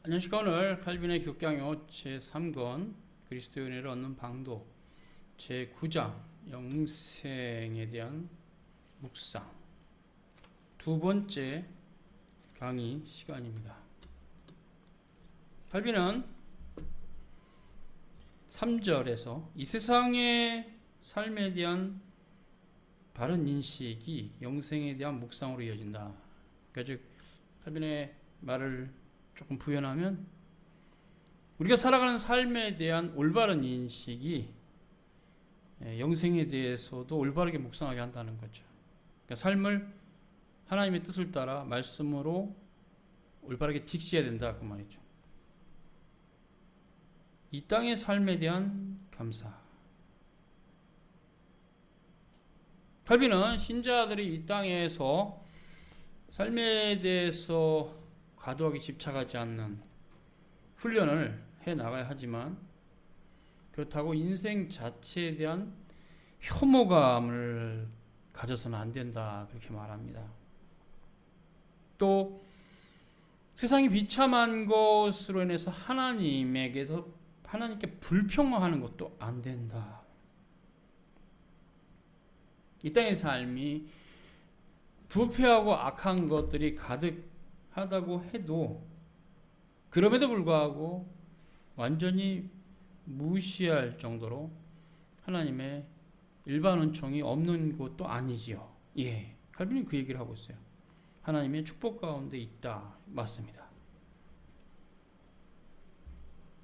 안녕하십니까. 오늘 칼빈의 교양요 제3권 그리스도의 은혜를 얻는 방도 제9장 영생에 대한 묵상 두 번째 강의 시간입니다. 칼빈은 3절에서 이 세상의 삶에 대한 바른 인식이 영생에 대한 묵상으로 이어진다. 그러니까 즉 칼빈의 말을 조금 부연하면 우리가 살아가는 삶에 대한 올바른 인식이 영생에 대해서도 올바르게 묵상하게 한다는 거죠. 그러니까 삶을 하나님의 뜻을 따라 말씀으로 올바르게 직시해야 된다 그 말이죠. 이 땅의 삶에 대한 감사. 칼빈은 신자들이 이 땅에서 삶에 대해서 과도하게 집착하지 않는 훈련을 해 나가야 하지만 그렇다고 인생 자체에 대한 혐오감을 가져서는 안 된다 그렇게 말합니다. 또 세상이 비참한 것으로 인해서 하나님께 불평하는 것도 안 된다. 이 땅의 삶이 부패하고 악한 것들이 가득하다고 해도 그럼에도 불구하고 완전히 무시할 정도로 하나님의 일반 은총이 없는 것도 아니지요. 예, 칼빈이 그 얘기를 하고 있어요. 하나님의 축복 가운데 있다. 맞습니다.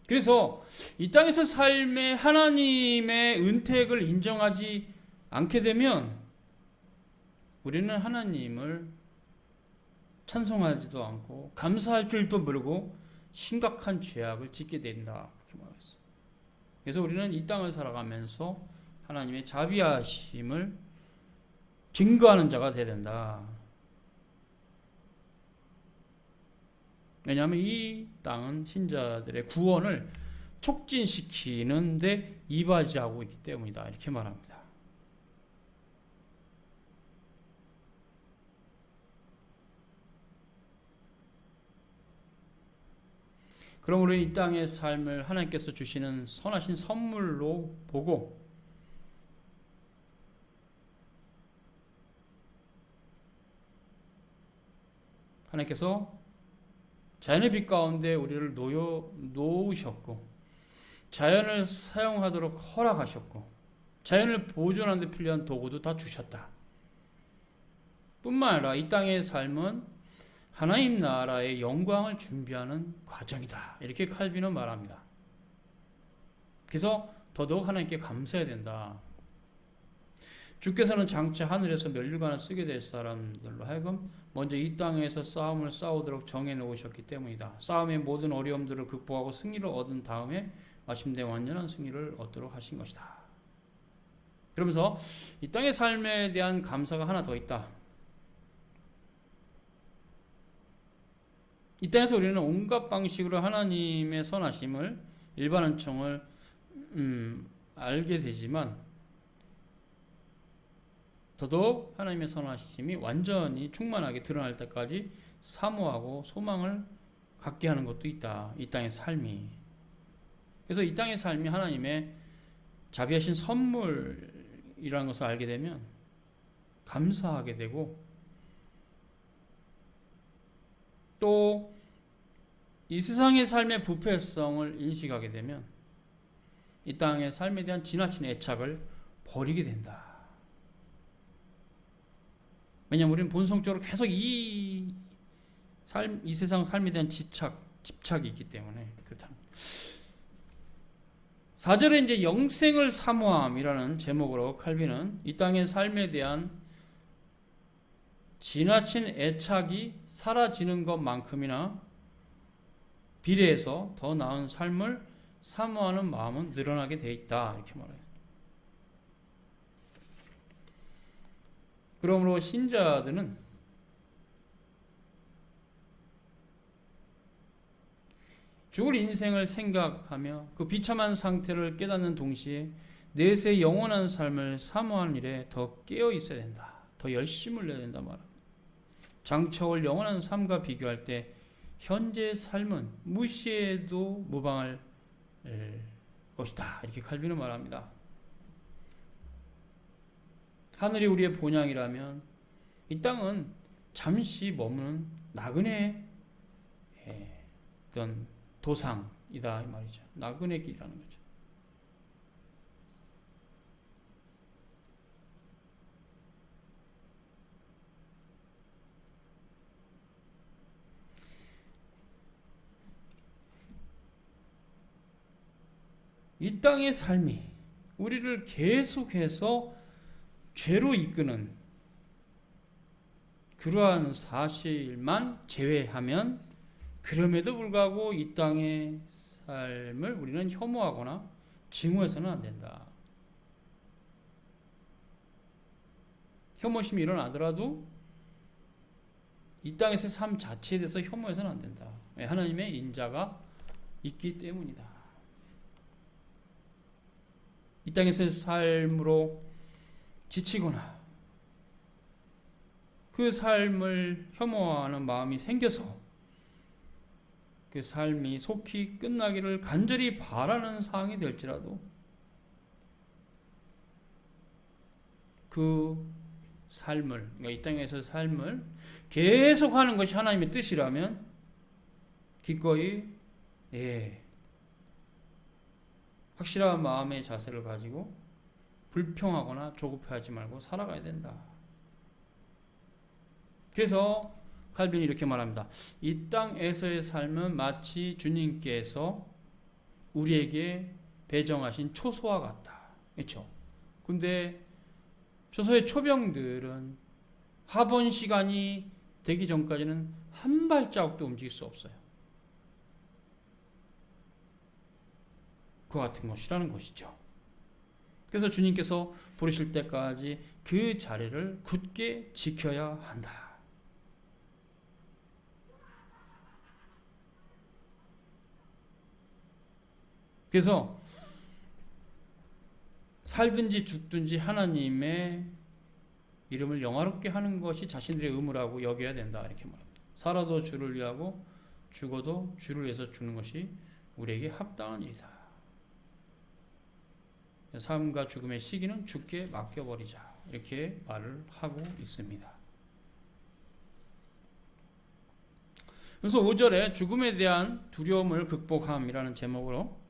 그래서 이 땅에서 삶의 하나님의 은택을 인정하지 않게 되면 우리는 하나님을 찬송하지도 않고 감사할 줄도 모르고 심각한 죄악을 짓게 된다. 그렇게 말했어요. 그래서 우리는 이 땅을 살아가면서 하나님의 자비하심을 증거하는 자가 되어야 된다. 왜냐하면 이 땅은 신자들의 구원을 촉진시키는데 이바지하고 있기 때문이다. 이렇게 말합니다. 그럼 우리는 이 땅의 삶을 하나님께서 주시는 선하신 선물로 보고 하나님께서 자연의 빛 가운데 우리를 놓으셨고 자연을 사용하도록 허락하셨고 자연을 보존하는 데 필요한 도구도 다 주셨다. 뿐만 아니라 이 땅의 삶은 하나님 나라의 영광을 준비하는 과정이다. 이렇게 칼빈은 말합니다. 그래서 더더욱 하나님께 감사해야 된다. 주께서는 장차 하늘에서 면류관을 쓰게 될 사람들로 하여금 먼저 이 땅에서 싸움을 싸우도록 정해 놓으셨기 때문이다. 싸움의 모든 어려움들을 극복하고 승리를 얻은 다음에 마침내 완전한 승리를 얻도록 하신 것이다. 그러면서 이 땅의 삶에 대한 감사가 하나 더 있다. 이 땅에서 우리는 온갖 방식으로 하나님의 선하심을 일반 은총을 알게 되지만 더더욱 하나님의 선하심이 완전히 충만하게 드러날 때까지 사모하고 소망을 갖게 하는 것도 있다. 이 땅의 삶이. 그래서 이 땅의 삶이 하나님의 자비하신 선물이라는 것을 알게 되면 감사하게 되고 또 이 세상의 삶의 부패성을 인식하게 되면 이 땅의 삶에 대한 지나친 애착을 버리게 된다. 왜냐하면 우리는 본성적으로 계속 이 세상 삶에 대한 집착이 있기 때문에 그렇다. 4절에 이제 영생을 사모함이라는 제목으로 칼빈은 이 땅의 삶에 대한 지나친 애착이 사라지는 것만큼이나 비례해서 더 나은 삶을 사모하는 마음은 늘어나게 돼 있다. 이렇게 말해요. 그러므로 신자들은 죽을 인생을 생각하며 그 비참한 상태를 깨닫는 동시에 내세의 영원한 삶을 사모하는 일에 더 깨어 있어야 된다. 더 열심을 내야 된다 말합니다. 장차 올 영원한 삶과 비교할 때 현재 삶은 무시해도 무방할 것이다. 이렇게 칼빈은 말합니다. 하늘이 우리의 본향이라면 이 땅은 잠시 머무는 나그네의 어떤 도상이다 이 말이죠. 나그네 길이라는 거죠. 이 땅의 삶이 우리를 계속해서 죄로 이끄는 그러한 사실만 제외하면 그럼에도 불구하고 이 땅의 삶을 우리는 혐오하거나 증오해서는 안 된다. 혐오심이 일어나더라도 이 땅에서의 삶 자체에 대해서 혐오해서는 안 된다. 하나님의 인자가 있기 때문이다. 이 땅에서의 삶으로 지치거나 그 삶을 혐오하는 마음이 생겨서 그 삶이 속히 끝나기를 간절히 바라는 상황이 될지라도 그 삶을, 그러니까 이 땅에서 삶을 계속하는 것이 하나님의 뜻이라면 기꺼이 확실한 마음의 자세를 가지고 불평하거나 조급해하지 말고 살아가야 된다. 그래서 칼빈이 이렇게 말합니다. 이 땅에서의 삶은 마치 주님께서 우리에게 배정하신 초소와 같다. 그렇죠? 근데 초소의 초병들은 하번 시간이 되기 전까지는 한 발자국도 움직일 수 없어요. 그와 같은 것이라는 것이죠. 그래서 주님께서 부르실 때까지 그 자리를 굳게 지켜야 한다. 그래서 살든지 죽든지 하나님의 이름을 영화롭게 하는 것이 자신들의 의무라고 여겨야 된다. 이렇게 말합니다. 살아도 주를 위하고 죽어도 주를 위해서 죽는 것이 우리에게 합당한 일이다. 삶과 죽음의 시기는 주께 맡겨버리자. 이렇게 말을 하고 있습니다. 그래서 5절에 죽음에 대한 두려움을 극복함이라는 제목으로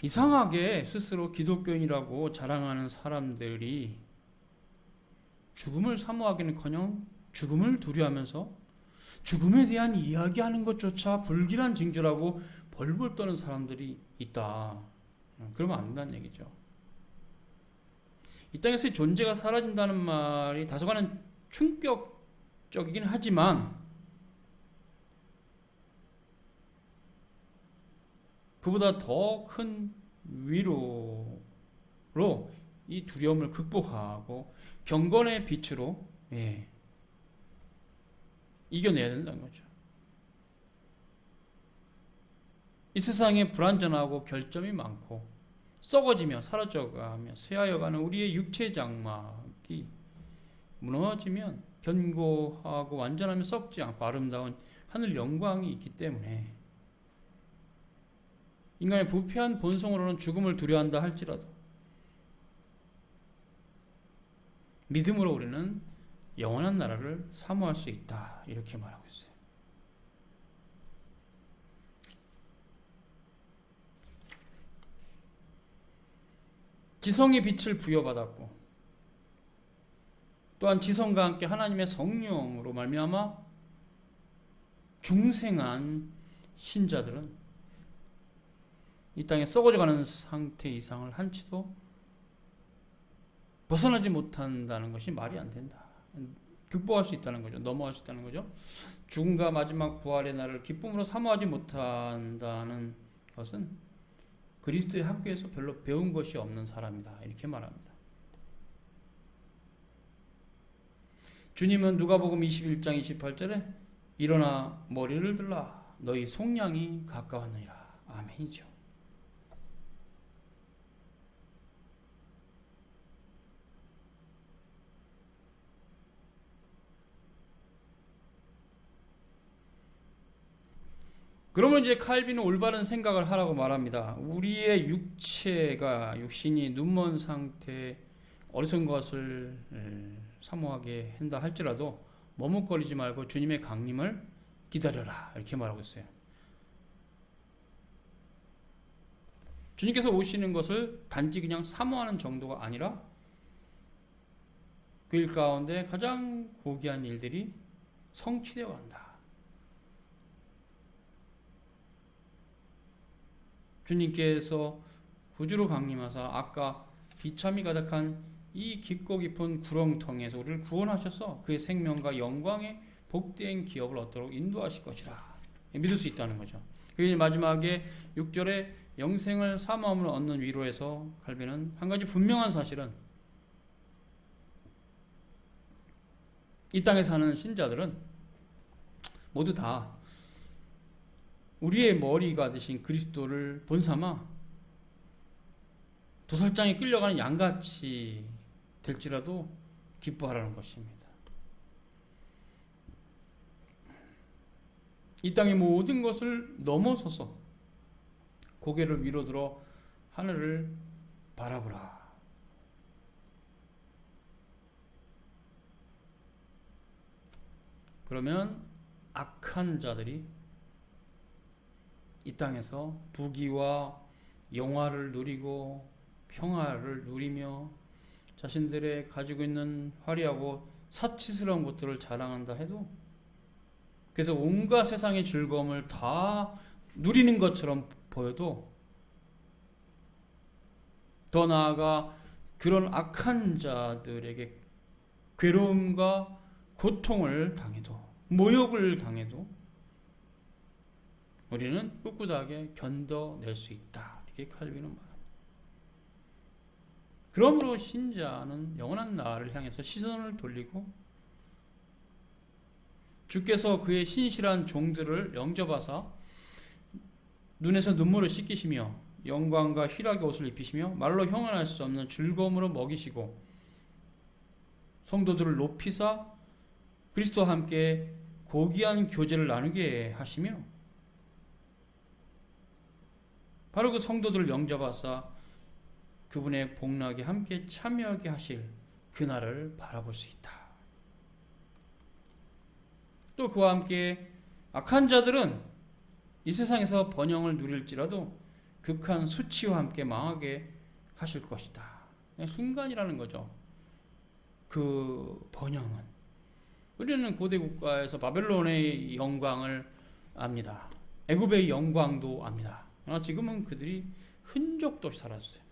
이상하게 스스로 기독교인이라고 자랑하는 사람들이 죽음을 사모하기는커녕 죽음을 두려워하면서 죽음에 대한 이야기하는 것조차 불길한 징조라고 벌벌 떠는 사람들이 있다. 그러면 안 된다는 얘기죠. 이 땅에서의 존재가 사라진다는 말이 다소간은 충격적이긴 하지만 그보다 더 큰 위로로 이 두려움을 극복하고 경건의 빛으로 이겨내야 된다는 거죠. 이 세상에 불완전하고 결점이 많고 썩어지며 사라져가며 쇠하여가는 우리의 육체 장막이 무너지면 견고하고 완전하며 썩지 않고 아름다운 하늘 영광이 있기 때문에 인간의 부패한 본성으로는 죽음을 두려워한다 할지라도 믿음으로 우리는 영원한 나라를 사모할 수 있다. 이렇게 말하고 있어요. 지성의 빛을 부여받았고 또한 지성과 함께 하나님의 성령으로 말미암아 중생한 신자들은 이 땅에 썩어져가는 상태 이상을 한치도 벗어나지 못한다는 것이 말이 안 된다. 극복할 수 있다는 거죠. 넘어갈 수 있다는 거죠. 죽음과 마지막 부활의 날을 기쁨으로 사모하지 못한다는 것은 그리스도의 학교에서 별로 배운 것이 없는 사람이다. 이렇게 말합니다. 주님은 누가복음 21장 28절에 일어나 머리를 들라 너희 속량이 가까웠느니라. 아멘이죠. 그러면 이제 칼빈은 올바른 생각을 하라고 말합니다. 우리의 육체가 육신이 눈먼 상태 어리석은 것을 사모하게 한다 할지라도 머뭇거리지 말고 주님의 강림을 기다려라 이렇게 말하고 있어요. 주님께서 오시는 것을 단지 그냥 사모하는 정도가 아니라 그 일 가운데 가장 고귀한 일들이 성취되어 간다. 주님께서 구주로 강림하사 아까 비참이 가득한 이 깊고 깊은 구렁텅이에서 우리를 구원하셔서 그의 생명과 영광의 복된 기업을 얻도록 인도하실 것이라 믿을 수 있다는 거죠. 그리고 마지막에 6절에 영생을 사모함을 얻는 위로에서 칼빈은 한 가지 분명한 사실은 이 땅에 사는 신자들은 모두 다 우리의 머리가 되신 그리스도를 본삼아 도살장에 끌려가는 양같이 될지라도 기뻐하라는 것입니다. 이 땅의 모든 것을 넘어서서 고개를 위로 들어 하늘을 바라보라. 그러면 악한 자들이 이 땅에서 부귀와 영화를 누리고 평화를 누리며 자신들의 가지고 있는 화려하고 사치스러운 것들을 자랑한다 해도, 그래서 온갖 세상의 즐거움을 다 누리는 것처럼 보여도, 더 나아가 그런 악한 자들에게 괴로움과 고통을 당해도, 모욕을 당해도 우리는 꿋꿋하게 견뎌낼 수 있다. 이렇게 칼빈은 말합니다. 그러므로 신자는 영원한 나라를 향해서 시선을 돌리고 주께서 그의 신실한 종들을 영접하사 눈에서 눈물을 씻기시며 영광과 희락의 옷을 입히시며 말로 형언할 수 없는 즐거움으로 먹이시고 성도들을 높이사 그리스도와 함께 고귀한 교제를 나누게 하시며 바로 그 성도들을 영접하사 그분의 복락에 함께 참여하게 하실 그날을 바라볼 수 있다. 또 그와 함께 악한 자들은 이 세상에서 번영을 누릴지라도 극한 수치와 함께 망하게 하실 것이다. 그냥 순간이라는 거죠. 그 번영은. 우리는 고대 국가에서 바벨론의 영광을 압니다. 애굽의 영광도 압니다. 그러나 지금은 그들이 흔적도 없이 살았어요.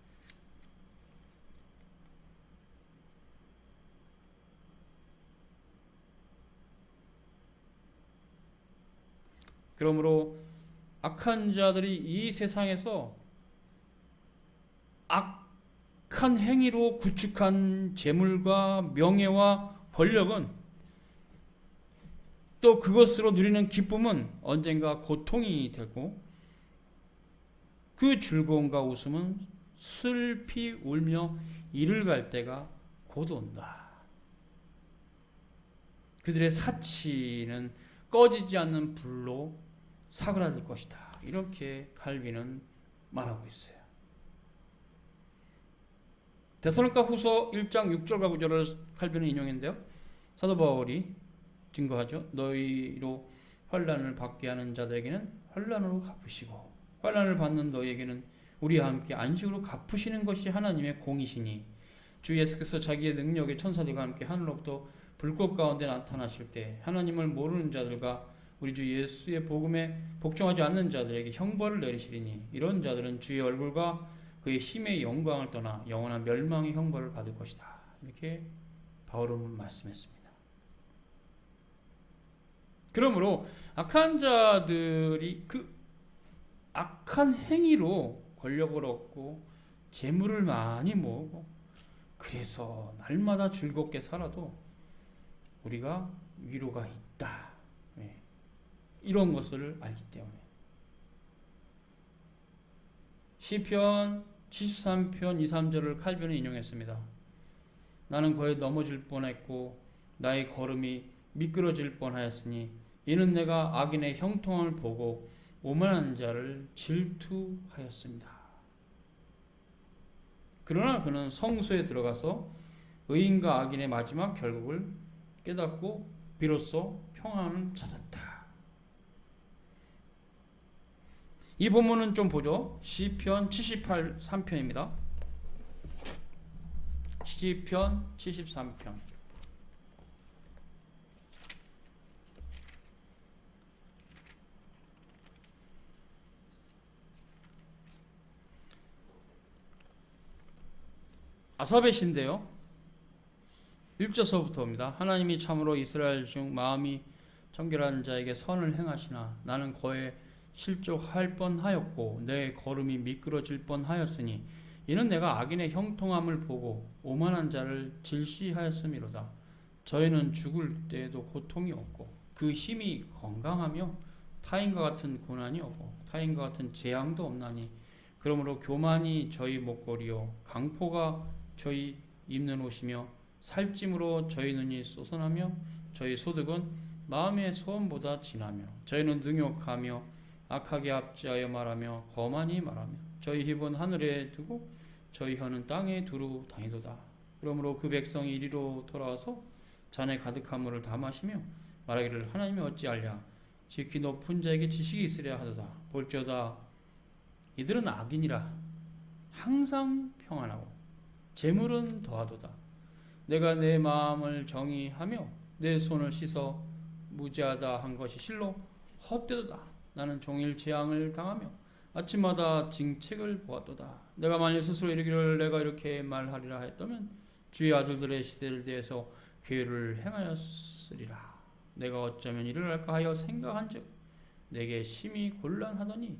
그러므로 악한 자들이 이 세상에서 악한 행위로 구축한 재물과 명예와 권력은, 또 그것으로 누리는 기쁨은 언젠가 고통이 되고 그 즐거움과 웃음은 슬피 울며 이를 갈 때가 곧 온다. 그들의 사치는 꺼지지 않는 불로 사그라들 것이다. 이렇게 칼빈은 말하고 있어요. 데살로니가 후서 1장 6절과 9절을 칼빈은 인용했는데요. 사도 바울이 증거하죠. 너희로 환난을 받게 하는 자들에게는 환난으로 갚으시고 환난을 받는 너희에게는 우리와 함께 안식으로 갚으시는 것이 하나님의 공이시니 주 예수께서 자기의 능력의 천사들과 함께 하늘로부터 불꽃 가운데 나타나실 때 하나님을 모르는 자들과 우리 주 예수의 복음에 복종하지 않는 자들에게 형벌을 내리시리니 이런 자들은 주의 얼굴과 그의 힘의 영광을 떠나 영원한 멸망의 형벌을 받을 것이다. 이렇게 바울은 말씀했습니다. 그러므로 악한 자들이 그 악한 행위로 권력을 얻고 재물을 많이 모으고 그래서 날마다 즐겁게 살아도 우리가 위로가 있다. 이런 것을 알기 때문에 시편 73편 2, 3절을 칼빈은 인용했습니다. 나는 거에 넘어질 뻔했고 나의 걸음이 미끄러질 뻔하였으니 이는 내가 악인의 형통함을 보고 오만한 자를 질투하였습니다. 그러나 그는 성소에 들어가서 의인과 악인의 마지막 결국을 깨닫고 비로소 평안을 찾았다. 이 본문은 좀 보죠. 시편 73편입니다. 시편 73편. 아삽의 시인데요. 1절서부터입니다. 하나님이 참으로 이스라엘 중 마음이 정결한 자에게 선을 행하시나 나는 거에 실족할 뻔하였고 내 걸음이 미끄러질 뻔하였으니 이는 내가 악인의 형통함을 보고 오만한 자를 질시하였음이로다. 저희는 죽을 때에도 고통이 없고 그 힘이 건강하며 타인과 같은 고난이 없고 타인과 같은 재앙도 없나니 그러므로 교만이 저희 목걸이요 강포가 저희 입는 옷이며 살찜으로 저희 눈이 쏘선하며 저희 소득은 마음의 소원보다 진하며 저희는 능욕하며 악하게 압지하여 말하며 거만히 말하며 저희 힙은 하늘에 두고 저희 혀는 땅에 두루 다니도다. 그러므로 그 백성이 이리로 돌아와서 잔에 가득한 물을 다 마시며 말하기를 하나님이 어찌하랴 지극히 높은 자에게 지식이 있으랴 하도다. 볼지어다 이들은 악인이라 항상 평안하고 재물은 더하도다. 내가 내 마음을 정의하며 내 손을 씻어 무지하다 한 것이 실로 헛되도다. 나는 종일 재앙을 당하며 아침마다 징책을 보았도다. 내가 만일 스스로 이르기를 내가 이렇게 말하리라 했다면 주의 아들들의 시대를 대해서 괴를 행하였으리라. 내가 어쩌면 이를 할까 하여 생각한즉 내게 심히 곤란하더니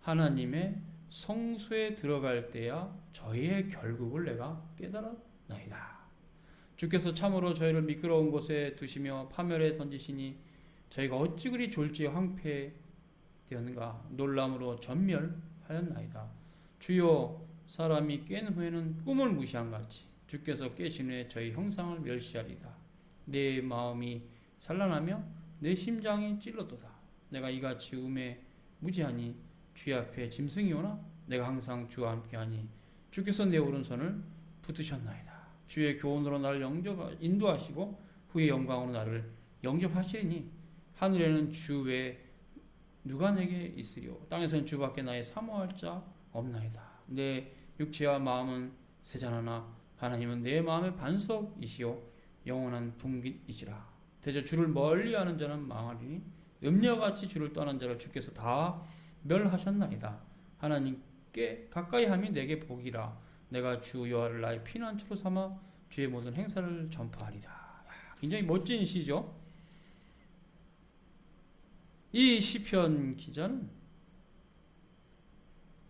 하나님의 성소에 들어갈 때야 저희의 결국을 내가 깨달았나이다. 주께서 참으로 저희를 미끄러운 곳에 두시며 파멸에 던지시니 저희가 어찌 그리 졸지 황폐되었는가. 놀람으로 전멸하였나이다. 주여 사람이 깬 후에는 꿈을 무시한 같이 주께서 깨신 후에 저희 형상을 멸시하리다. 내 마음이 산란하며 내 심장이 찔러도다. 내가 이같이 음에 무지하니 주의 앞에 짐승이 오나 내가 항상 주와 함께하니 주께서 내 오른손을 붙드셨나이다. 주의 교훈으로 나를 인도하시고 후의 영광으로 나를 영접하시리니 하늘에는 주 외에 누가 내게 있으리요 땅에서는 주밖에 나의 사모할 자 없나이다. 내 육체와 마음은 세잔하나 하나님은 내 마음의 반석이시요 영원한 분깃이시라. 대저 주를 멀리하는 자는 망하리니 음녀같이 주를 떠난 자를 주께서 다 멸하셨나이다. 하나님께 가까이 함이 내게 복이라. 내가 주 여호와를 나의 피난처로 삼아 주의 모든 행사를 전파하리다. 굉장히 멋진 시죠. 이 시편 기자는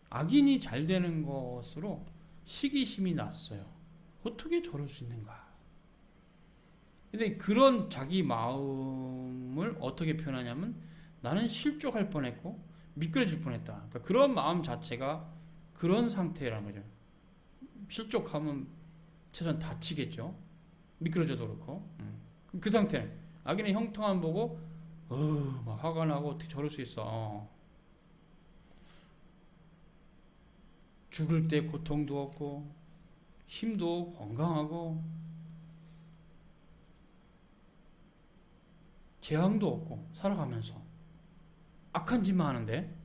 악인이 잘 되는 것으로 시기심이 났어요. 어떻게 저럴 수 있는가? 근데 그런 자기 마음을 어떻게 표현하냐면 나는 실족할 뻔했고 미끄러질 뻔했다. 그러니까 그런 마음 자체가 그런 상태라는 거죠. 실족하면 최소한 다치겠죠. 미끄러져도 그렇고. 그 상태는 악인의 형통함 보고 막 화가 나고 어떻게 저럴 수 있어. 죽을 때 고통도 없고 힘도 건강하고 재앙도 없고 살아가면서 악한 짓만 하는데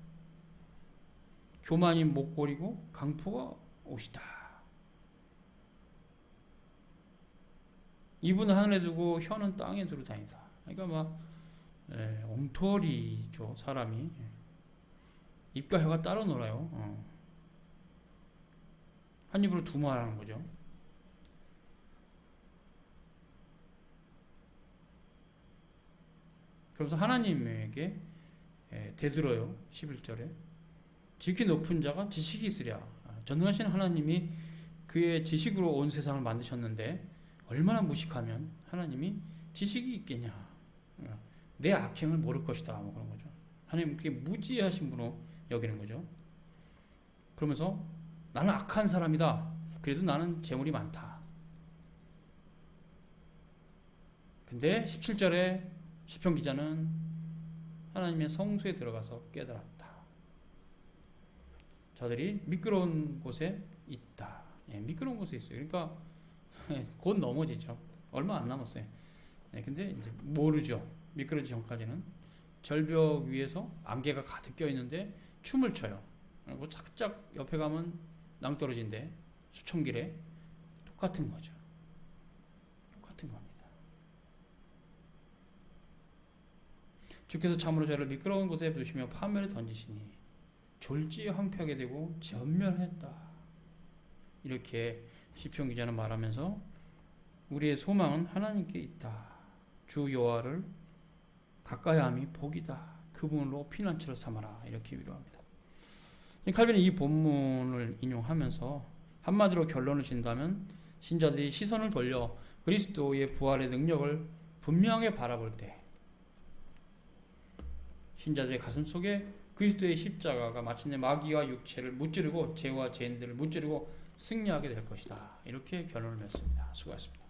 교만이 목걸이고 강포가 옷이다. 입은 하늘에 두고 혀는 땅에 두루 다니다. 그러니까 막 엉터리죠. 사람이 입과 혀가 따로 놀아요. 한 입으로 두 말하는 거죠. 그러면서 하나님에게 대들어요. 11절에 지극히 높은 자가 지식이 있으랴. 전능하신 하나님이 그의 지식으로 온 세상을 만드셨는데 얼마나 무식하면 하나님이 지식이 있겠냐. 내 악행을 모를 것이다. 뭐 그런 거죠. 하나님 그게 무지하신 분으로 여기는 거죠. 그러면서 나는 악한 사람이다. 그래도 나는 재물이 많다. 근데 17절에 시편 기자는 하나님의 성소에 들어가서 깨달았다. 저들이 미끄러운 곳에 있다. 예, 미끄러운 곳에 있어요. 그러니까 곧 넘어지죠. 얼마 안 남았어요. 예, 근데 이제 모르죠. 미끄러지기 전까지는 절벽 위에서 안개가 가득 껴 있는데 춤을 춰요. 그리고 살짝 옆에 가면 낭떠러지인데 수천길에 똑같은 거죠. 똑같은 겁니다. 주께서 참으로 저를 미끄러운 곳에 두시며 파멸에 던지시니 졸지에 황폐하게 되고 전멸했다. 이렇게 시편 기자는 말하면서 우리의 소망은 하나님께 있다. 주 여호와를 가까이함이 복이다. 그분으로 피난처를 삼아라. 이렇게 위로합니다. 칼빈은 이 본문을 인용하면서 한마디로 결론을 진다면 신자들이 시선을 돌려 그리스도의 부활의 능력을 분명하게 바라볼 때 신자들의 가슴 속에 그리스도의 십자가가 마침내 마귀와 육체를 무찌르고 죄와 죄인들을 무찌르고 승리하게 될 것이다. 이렇게 결론을 냈습니다. 수고하셨습니다.